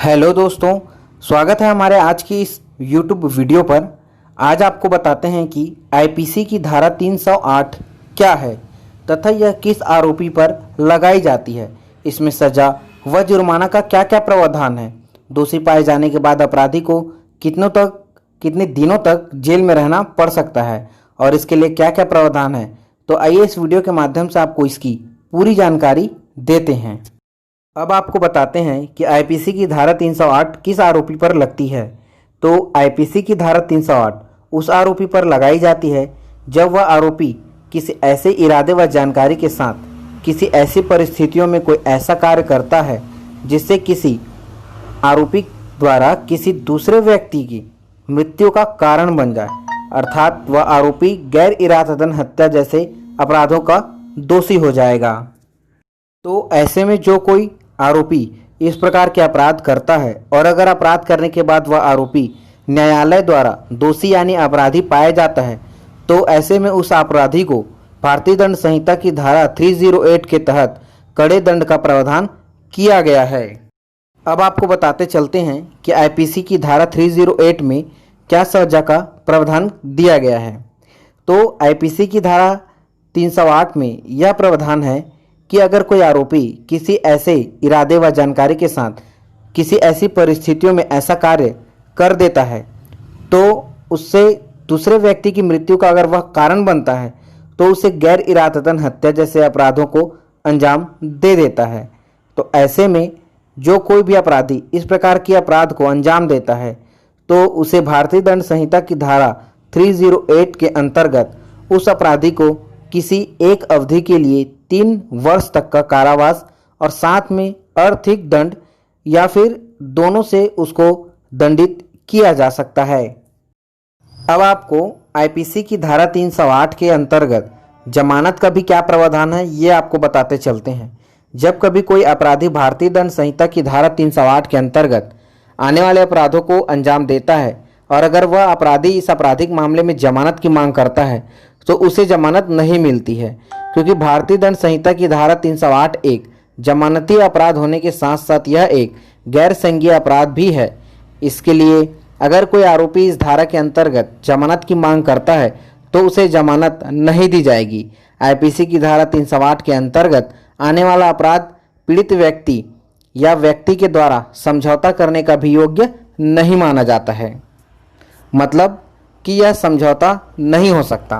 Hello दोस्तों, स्वागत है हमारे आज की इस YouTube वीडियो पर। आज आपको बताते हैं कि आईपीसी की धारा 308 क्या है तथा यह किस आरोपी पर लगाई जाती है, इसमें सजा व जुर्माना का क्या क्या प्रावधान है, दोषी पाए जाने के बाद अपराधी को कितने दिनों तक जेल में रहना पड़ सकता है और इसके लिए क्या क्या प्रावधान है। तो आइए इस वीडियो के माध्यम से आपको इसकी पूरी जानकारी देते हैं। अब आपको बताते हैं कि आईपीसी की धारा 308 किस आरोपी पर लगती है। तो आईपीसी की धारा 308 उस आरोपी पर लगाई जाती है जब वह आरोपी किसी ऐसे इरादे व जानकारी के साथ किसी ऐसी परिस्थितियों में कोई ऐसा कार्य करता है जिससे किसी आरोपी द्वारा किसी दूसरे व्यक्ति की मृत्यु का कारण बन जाए, अर्थात वह आरोपी गैर इरादतन हत्या जैसे अपराधों का दोषी हो जाएगा। तो ऐसे में जो कोई आरोपी इस प्रकार के अपराध करता है और अगर अपराध करने के बाद वह आरोपी न्यायालय द्वारा दोषी यानी अपराधी पाया जाता है, तो ऐसे में उस अपराधी को भारतीय दंड संहिता की धारा 308 के तहत कड़े दंड का प्रावधान किया गया है। अब आपको बताते चलते हैं कि आईपीसी की धारा 308 में क्या सजा का प्रावधान दिया गया है। तो आईपीसी की धारा 308 में यह प्रावधान है कि अगर कोई आरोपी किसी ऐसे इरादे व जानकारी के साथ किसी ऐसी परिस्थितियों में ऐसा कार्य कर देता है तो उससे दूसरे व्यक्ति की मृत्यु का अगर वह कारण बनता है तो उसे गैर इरादतन हत्या जैसे अपराधों को अंजाम दे देता है। तो ऐसे में जो कोई भी अपराधी इस प्रकार के अपराध को अंजाम देता है तो उसे भारतीय दंड संहिता की धारा 308 के अंतर्गत उस अपराधी को किसी एक अवधि के लिए 3 वर्ष तक का कारावास और साथ में आर्थिक दंड या फिर दोनों से उसको दंडित किया जा सकता है। अब आपको आईपीसी की धारा 308 के अंतर्गत जमानत का भी क्या प्रावधान है ये आपको बताते चलते हैं। जब कभी कोई अपराधी भारतीय दंड संहिता की धारा 308 के अंतर्गत आने वाले अपराधों को अंजाम देता है और अगर वह अपराधी इस आपराधिक मामले में जमानत की मांग करता है तो उसे जमानत नहीं मिलती है, क्योंकि भारतीय दंड संहिता की धारा 308 एक जमानती अपराध होने के साथ साथ यह एक गैर संज्ञेय अपराध भी है। इसके लिए अगर कोई आरोपी इस धारा के अंतर्गत जमानत की मांग करता है तो उसे जमानत नहीं दी जाएगी। आईपीसी की धारा 308 के अंतर्गत आने वाला अपराध पीड़ित व्यक्ति या व्यक्ति के द्वारा समझौता करने का भी योग्य नहीं माना जाता है, मतलब कि यह समझौता नहीं हो सकता।